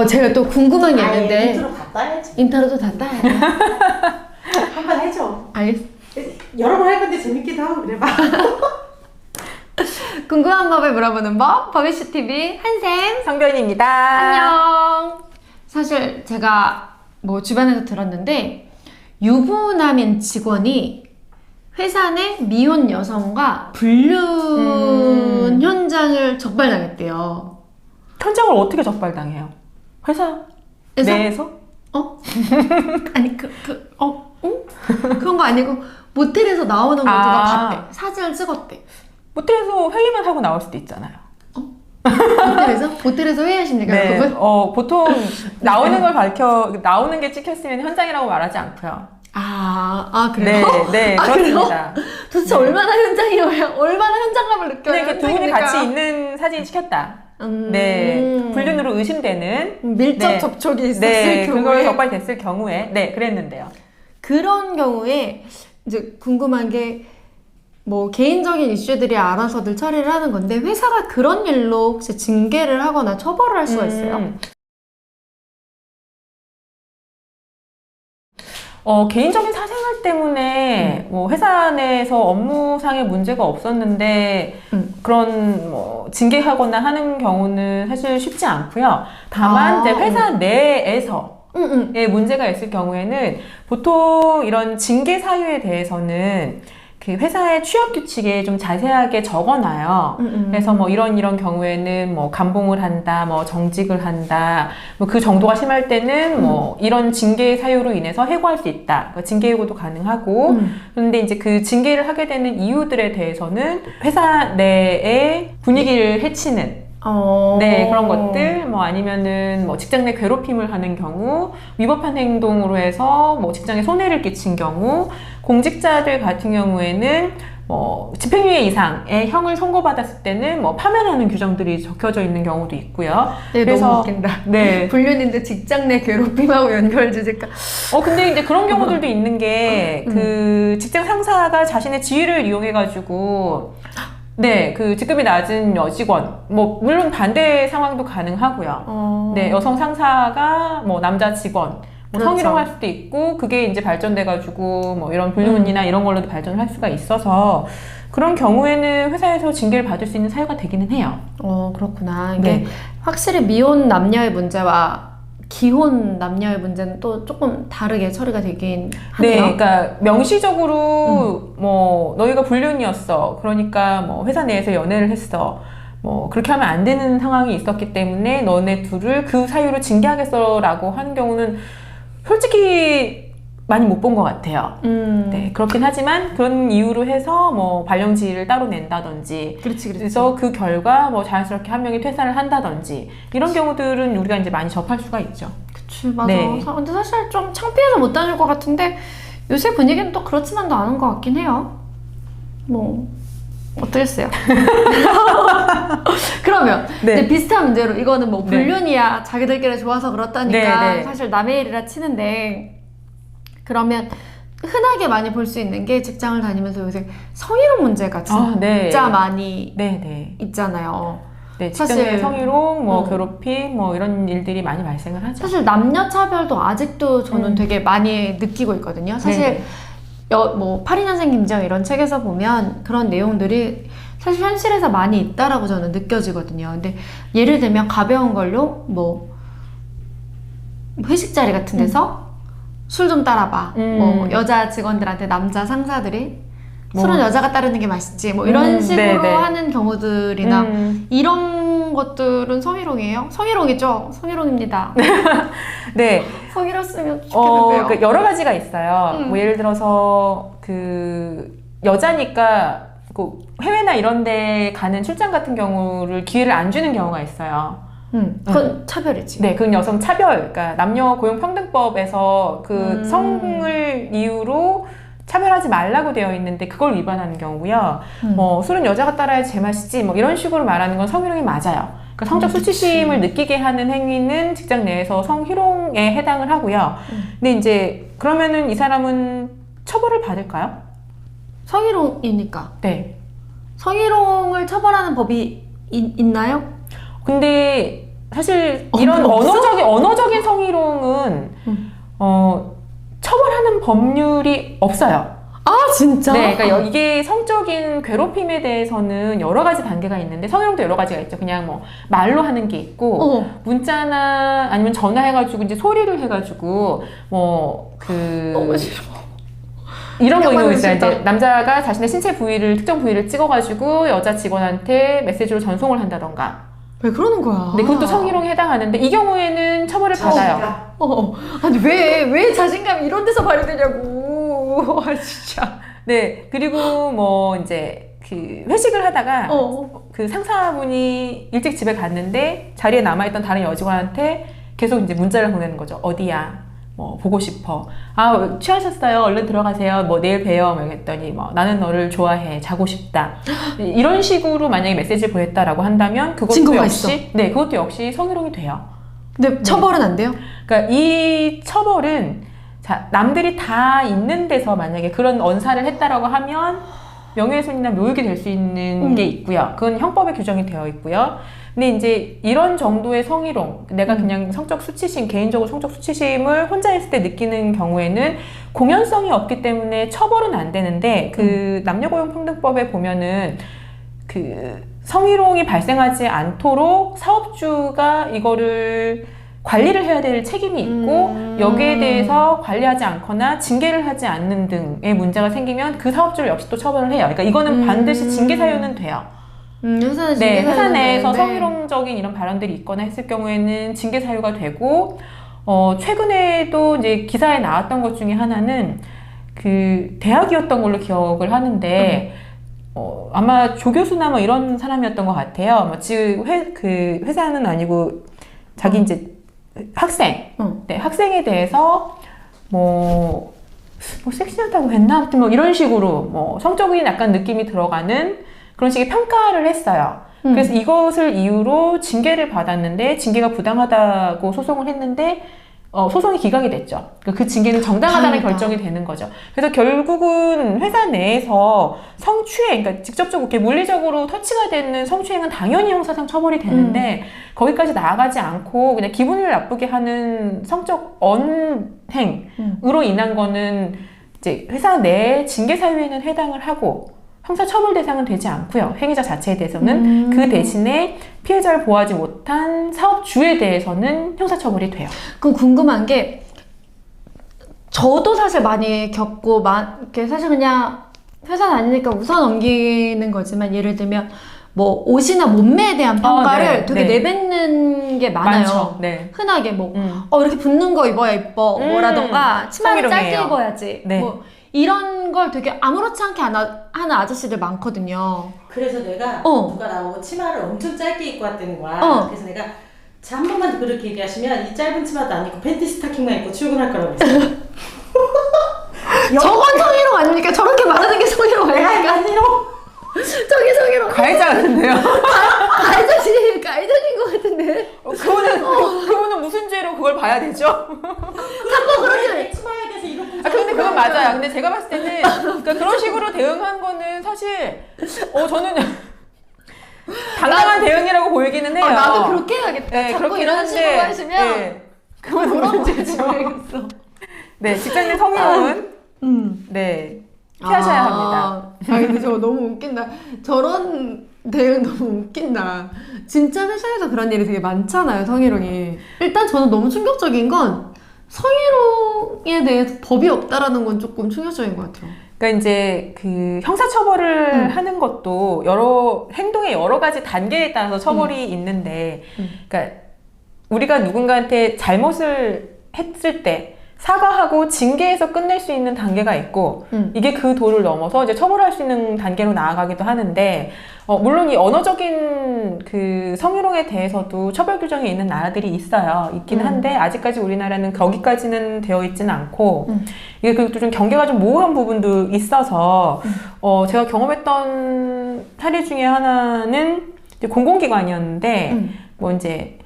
제가 또 궁금한 게 있는데. 인트로 다 따야지. 인트로도 다 따야 돼. 한번 해줘. 알겠어. 여러 번 할 건데 재밌기도 하고 그래봐. 궁금한 법을 물어보는 법, 버비슈TV 한샘. 성변입니다. 안녕. 사실 제가 뭐 주변에서 들었는데 유부남인 직원이 회사 내 미혼 여성과 불륜 현장을 적발당했대요. 현장을 어떻게 적발당해요? 회사 내에서? 아니 응? 그런 거 아니고 모텔에서 나오는 거 누가 봤대. 사진을 찍었대. 모텔에서 회의만 하고 나올 수도 있잖아요. 모텔에서? 모텔에서 회의하십니까, 네, 여러분? 보통 나오는 게 찍혔으면 현장이라고 말하지 않고요. 그래요? 네, 그렇습니다. 도대체 네. 얼마나 현장이어야, 얼마나 현장감을 느껴야 네, 두 분이 같이 있는 사진이 찍혔다. 네, 불륜으로 의심되는 밀접 접촉이 있었을 네, 경우에 그걸 적발됐을 경우에 네, 그랬는데요. 그런 경우에 이제 궁금한 게 뭐 개인적인 이슈들이 알아서들 처리를 하는 건데 회사가 그런 일로 혹시 징계를 하거나 처벌을 할 수가 있어요? 개인적인 사생활 때문에 뭐 회사 내에서 업무상의 문제가 없었는데 그런 뭐 징계하거나 하는 경우는 사실 쉽지 않고요. 다만 이제 회사 내에서 문제가 있을 경우에는 보통 이런 징계 사유에 대해서는 그 회사의 취업 규칙에 좀 자세하게 적어놔요. 그래서 뭐 이런 경우에는 뭐 감봉을 한다, 뭐 정직을 한다, 뭐 그 정도가 심할 때는 뭐 이런 징계 사유로 인해서 해고할 수 있다. 그러니까 징계 해고도 가능하고. 그런데 이제 그 징계를 하게 되는 이유들에 대해서는 회사 내의 분위기를 해치는 네, 그런 것들, 뭐 아니면은 뭐 직장 내 괴롭힘을 하는 경우, 위법한 행동으로 해서 뭐 직장에 손해를 끼친 경우, 공직자들 같은 경우에는 뭐 집행유예 이상의 형을 선고받았을 때는 뭐 파면하는 규정들이 적혀져 있는 경우도 있고요. 네, 그래서 너무 웃긴다. 네. 불륜인데 직장 내 괴롭힘하고 연결지을까? 근데 이제 그런 경우들도 있는 게 그 직장 상사가 자신의 지위를 이용해가지고 네, 그 직급이 낮은 여직원, 뭐 물론 반대 상황도 가능하고요. 네, 여성 상사가 뭐 남자 직원, 뭐 그렇죠. 성희롱할 수도 있고 그게 이제 발전돼가지고 뭐 이런 불륜이나 이런 걸로도 발전할 수가 있어서 그런 경우에는 회사에서 징계를 받을 수 있는 사유가 되기는 해요. 그렇구나. 이게 네. 확실히 미혼 남녀의 문제와 기혼 남녀의 문제는 또 조금 다르게 처리가 되긴 네, 하네요. 그러니까 명시적으로 뭐 너희가 불륜이었어. 그러니까 뭐 회사 내에서 연애를 했어. 뭐 그렇게 하면 안 되는 상황이 있었기 때문에 너네 둘을 그 사유로 징계하겠어라고 하는 경우는 솔직히 많이 못 본 것 같아요. 네, 그렇긴 하지만 그런 이유로 해서 뭐 발령지를 따로 낸다든지 그렇지. 그래서 그 결과 뭐 자연스럽게 한 명이 퇴사를 한다든지 이런 경우들은 우리가 이제 많이 접할 수가 있죠. 그치, 맞아. 네. 근데 사실 좀 창피해서 못 다닐 것 같은데 요새 분위기는 또 그렇지만도 않은 것 같긴 해요. 뭐 어떠겠어요? 그러면 네. 이제 비슷한 문제로 이거는 뭐 불륜이야 자기들끼리 좋아서 그렇다니까 네. 사실 남의 일이라 치는데 그러면 흔하게 많이 볼 수 있는 게 직장을 다니면서 요새 성희롱 문제가 진짜 네. 많이 네. 있잖아요. 네, 직장 사실 내 성희롱, 뭐 괴롭힘, 뭐 이런 일들이 많이 발생을 하죠. 사실 남녀 차별도 아직도 저는 되게 많이 느끼고 있거든요. 사실 뭐 82년생 김지영 이런 책에서 보면 그런 내용들이 사실 현실에서 많이 있다라고 저는 느껴지거든요. 근데 예를 들면 가벼운 걸로 뭐 회식 자리 같은 데서 술 좀 따라봐. 뭐 여자 직원들한테 남자 상사들이 술은 여자가 따르는 게 맛있지. 뭐 이런 식으로 하는 경우들이나 이런 것들은 성희롱이에요? 성희롱이죠? 성희롱입니다. 네. 성희롱했으면 좋겠는데요. 그 여러 가지가 있어요. 뭐 예를 들어서 그 여자니까 그 해외나 이런 데 가는 출장 같은 경우를 기회를 안 주는 경우가 있어요. 그건 차별이지. 네, 그건 여성 차별. 그러니까 남녀 고용평등법에서 그 성을 이유로 차별하지 말라고 되어 있는데 그걸 위반하는 경우고요. 뭐 술은 여자가 따라야지 제맛이지 뭐 이런 식으로 말하는 건 성희롱이 맞아요. 그러니까 성적 수치심을 느끼게 하는 행위는 직장 내에서 성희롱에 해당을 하고요. 근데 이제 그러면은 이 사람은 처벌을 받을까요? 성희롱이니까. 네. 성희롱을 처벌하는 법이 있나요? 근데 사실 이런 없어? 언어적인 성희롱은 처벌하는 법률이 없어요. 아 진짜? 네, 그러니까 이게 성적인 괴롭힘에 대해서는 여러 가지 단계가 있는데 성희롱도 여러 가지가 있죠. 그냥 뭐 말로 하는 게 있고 문자나 아니면 전화해가지고 이제 소리를 해가지고 너무 싫어. 이런 거 야만은 있어요. 진짜. 이제 남자가 자신의 신체 부위를 특정 부위를 찍어가지고 여자 직원한테 메시지로 전송을 한다던가. 왜 그러는 거야? 근데 그것도 성희롱에 해당하는데 이 경우에는 처벌을 받아요. 아니 왜 자신감이 이런 데서 발휘되냐고. 아 진짜. 네, 그리고 뭐 이제 그 회식을 하다가 그 상사분이 일찍 집에 갔는데 자리에 남아있던 다른 여직원한테 계속 이제 문자를 보내는 거죠. 어디야? 뭐 보고 싶어. 아 취하셨어요. 얼른 들어가세요. 뭐 내일 봬요. 뭐 이랬더니 뭐 나는 너를 좋아해. 자고 싶다. 이런 식으로 만약에 메시지를 보냈다라고 한다면 그것도 증거가 역시 네, 그것도 역시 성희롱이 돼요. 근데 처벌은 안 돼요? 그러니까 이 처벌은 자, 남들이 다 있는 데서 만약에 그런 언사를 했다라고 하면 명예훼손이나 묘욕이 될 수 있는 게 있고요. 그건 형법에 규정이 되어 있고요. 근데 이제 이런 정도의 성희롱, 내가 그냥 성적 수치심, 개인적으로 성적 수치심을 혼자 있을 때 느끼는 경우에는 공연성이 없기 때문에 처벌은 안 되는데 그 남녀고용평등법에 보면은 그 성희롱이 발생하지 않도록 사업주가 이거를 관리를 해야 될 책임이 있고 여기에 대해서 관리하지 않거나 징계를 하지 않는 등의 문제가 생기면 그 사업주를 역시 또 처벌을 해요. 그러니까 이거는 반드시 징계 사유는 돼요. 회사는 네, 회사 내에서 되는데. 성희롱적인 이런 발언들이 있거나 했을 경우에는 징계 사유가 되고 최근에도 이제 기사에 나왔던 것 중에 하나는 그 대학이었던 걸로 기억을 하는데 아마 조교수나 뭐 이런 사람이었던 것 같아요. 뭐 지금 그 회사는 아니고 자기 이제 학생, 네, 학생에 대해서 뭐 섹시하다고 했나? 아무튼 뭐 이런 식으로 뭐 성적인 약간 느낌이 들어가는 그런 식의 평가를 했어요. 그래서 이것을 이유로 징계를 받았는데 징계가 부당하다고 소송을 했는데 소송이 기각이 됐죠. 그 징계는 정당하다는 다행이다. 결정이 되는 거죠. 그래서 결국은 회사 내에서 성추행, 그러니까 직접적으로 이렇게 물리적으로 터치가 되는 성추행은 당연히 형사상 처벌이 되는데 거기까지 나아가지 않고 그냥 기분을 나쁘게 하는 성적 언행으로 인한 거는 이제 회사 내 징계 사유에는 해당을 하고 형사 처벌 대상은 되지 않고요. 행위자 자체에 대해서는 그 대신에 피해자를 보호하지 못한 사업주에 대해서는 형사처벌이 돼요. 그럼 궁금한 게 저도 사실 많이 겪고 이렇게 사실 그냥 회사 다니니까 웃어 넘기는 거지만 예를 들면 뭐 옷이나 몸매에 대한 평가를 네, 되게 네. 내뱉는 게 많아요. 많죠. 네. 흔하게 뭐 이렇게 붙는 거 입어야 이뻐 뭐라던가 치마를 짧게 성희롱이에요. 입어야지 네. 뭐 이런 걸 되게 아무렇지 않게 하는 아저씨들 많거든요. 그래서 내가 누가 나오고 치마를 엄청 짧게 입고 왔다는 거야. 그래서 내가 자, 한 번만 그렇게 얘기하시면 이 짧은 치마도 안 입고 팬티 스타킹만 입고 출근할 거라고 했어요. 저건 성희롱 아닙니까? 저렇게 말하는 게 성희롱 아닙니까? 아니요. 저게 성희롱. 가해자 같은데요? 가해자신 것 같은데. 그분은 무슨 죄로 그걸 봐야 되죠? 그렇게 치마에 대해서 이렇게. 근데 그건 맞아요. 근데 제가 봤을 때는 그러니까 그런 식으로 대응한 거는 사실 저는 당당한 대응이라고 보이기는 해요. 나도 그렇게 해야겠다. 네, 자꾸 그렇긴 이런 한데, 식으로 하시면 네, 그건 문제죠. 모르겠어. 네, 직장 내 성희롱은 네 피하셔야 합니다. 근데 저거 너무 웃긴다. 저런 대응 너무 웃긴다. 진짜 회사에서 그런 일이 되게 많잖아요, 성희롱이. 일단 저는 너무 충격적인 건 성희롱에 대해서 법이 없다라는 건 조금 충격적인 것 같아요. 그러니까 이제 그 형사처벌을 하는 것도 행동의 여러 가지 단계에 따라서 처벌이 있는데, 그러니까 우리가 누군가한테 잘못을 했을 때 사과하고 징계해서 끝낼 수 있는 단계가 있고 이게 그 도를 넘어서 이제 처벌할 수 있는 단계로 나아가기도 하는데 물론 이 언어적인 그 성희롱에 대해서도 처벌 규정이 있는 나라들이 있긴 한데 아직까지 우리나라는 거기까지는 되어 있지는 않고 이게 그것도 좀 경계가 좀 모호한 부분도 있어서 제가 경험했던 사례 중에 하나는 이제 공공기관이었는데 뭐 이제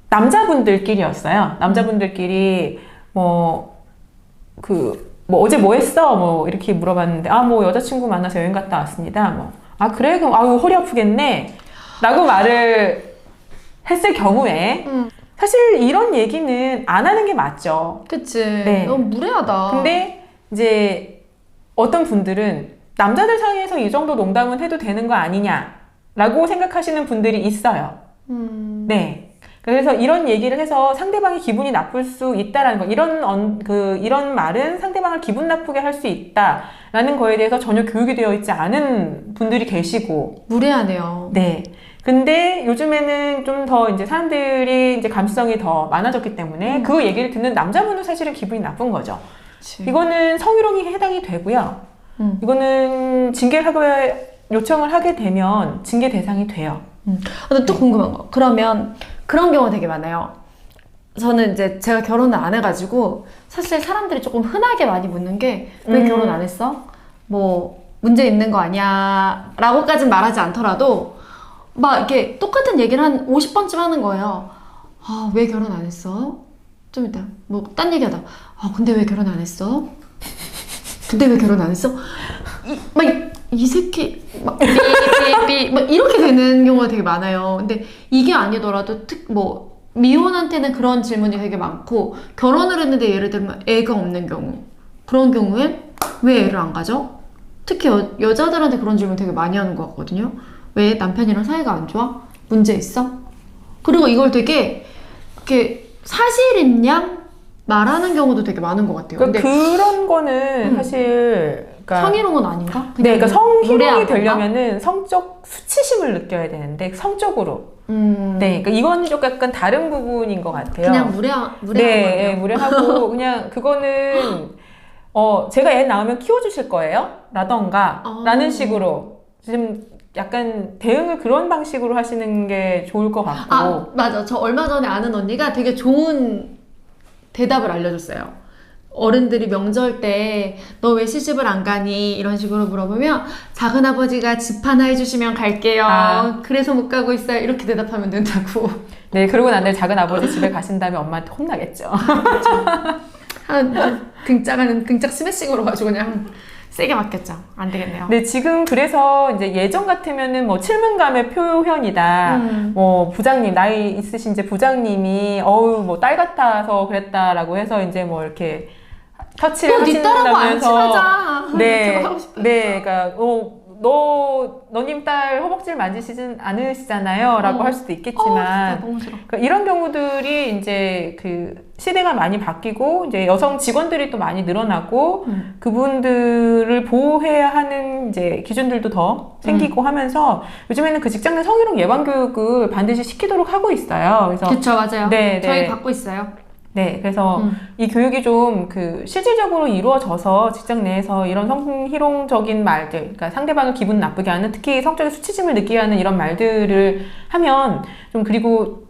남자분들끼리였어요. 남자분들끼리 어제 뭐 했어? 뭐 이렇게 물어봤는데 뭐 여자친구 만나서 여행 갔다 왔습니다. 그래? 그럼 허리 아프겠네? 라고 말을 했을 경우에 사실 이런 얘기는 안 하는 게 맞죠. 그치. 네. 너무 무례하다. 근데 이제 어떤 분들은 남자들 사이에서 이 정도 농담은 해도 되는 거 아니냐라고 생각하시는 분들이 있어요. 네. 그래서 이런 얘기를 해서 상대방이 기분이 나쁠 수 있다라는 거, 이런 말은 상대방을 기분 나쁘게 할 수 있다라는 거에 대해서 전혀 교육이 되어 있지 않은 분들이 계시고. 무례하네요. 네. 근데 요즘에는 좀 더 이제 사람들이 이제 감수성이 더 많아졌기 때문에 그 얘기를 듣는 남자분은 사실은 기분이 나쁜 거죠. 그치. 이거는 성희롱이 해당이 되고요. 이거는 징계를 요청을 하게 되면 징계 대상이 돼요. 근데 또 궁금한 거. 그러면 그런 경우 되게 많아요. 저는 이제 제가 결혼을 안 해가지고 사실 사람들이 조금 흔하게 많이 묻는 게 왜 결혼 안 했어? 뭐 문제 있는 거 아니야? 라고까진 말하지 않더라도 막 이렇게 똑같은 얘기를 한 50번쯤 하는 거예요. 아, 왜 결혼 안 했어? 좀 이따 뭐 딴 얘기하다. 아, 근데 왜 결혼 안 했어? 근데 왜 결혼 안 했어? 이 새끼 막 이렇게 되는 경우가 되게 많아요. 근데 이게 아니더라도 뭐 미혼한테는 그런 질문이 되게 많고 결혼을 했는데 예를 들면 애가 없는 경우 그런 경우엔 왜 애를 안 가져? 특히 여자들한테 그런 질문 되게 많이 하는 것 같거든요. 왜 남편이랑 사이가 안 좋아? 문제 있어? 그리고 이걸 되게 이렇게 사실인 양 말하는 경우도 되게 많은 것 같아요. 그러니까 근데 그런 거는 사실 그러니까 성희롱은 아닌가? 네, 그러니까 성희롱이 무례한 되려면은 성적 수치심을 느껴야 되는데 성적으로. 네, 그러니까 이건 좀 약간 다른 부분인 것 같아요. 그냥 무례한 네, 거예요. 무례하고 그냥 그거는 제가 애 낳으면 키워주실 거예요? 라던가 라는 식으로 지금 약간 대응을 그런 방식으로 하시는 게 좋을 것 같고. 아, 맞아. 저 얼마 전에 아는 언니가 되게 좋은 대답을 알려줬어요. 어른들이 명절 때 너 왜 시집을 안 가니? 이런 식으로 물어보면 작은아버지가 집 하나 해주시면 갈게요. 그래서 못 가고 있어요. 이렇게 대답하면 된다고. 네, 그러고 난 다음에 작은 아버지 집에 가신 다음에 엄마한테 혼나겠죠. 등짝 스매싱으로 가지고 그냥 세게 맞겠죠. 안 되겠네요. 네, 지금 그래서 이제 예전 같으면은 뭐 칠문감의 표현이다. 뭐 부장님, 나이 있으신 이제 부장님이 뭐 딸 같아서 그랬다라고 해서 이제 뭐 이렇게 터치를 네 딸하고 안 하신다면서 친하자. 네, 네, 그러니까 너님 딸 허벅지를 만지시진 않으시잖아요. 라고 할 수도 있겠지만. 진짜 너무 싫어. 그러니까 이런 경우들이 이제 그 시대가 많이 바뀌고 이제 여성 직원들이 또 많이 늘어나고 그분들을 보호해야 하는 이제 기준들도 더 생기고 하면서 요즘에는 그 직장 내 성희롱 예방 교육을 반드시 시키도록 하고 있어요. 그래서 그쵸, 맞아요. 네, 저희 네. 받고 있어요. 네, 그래서 이 교육이 좀 그 실질적으로 이루어져서 직장 내에서 이런 성희롱적인 말들, 그러니까 상대방을 기분 나쁘게 하는, 특히 성적인 수치심을 느끼게 하는 이런 말들을 하면 좀 그리고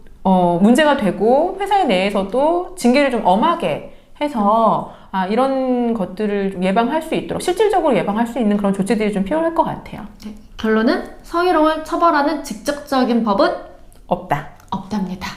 문제가 되고 회사 내에서도 징계를 좀 엄하게 해서 이런 것들을 좀 예방할 수 있도록 실질적으로 예방할 수 있는 그런 조치들이 좀 필요할 것 같아요. 네. 결론은 성희롱을 처벌하는 직접적인 법은 없다. 없답니다.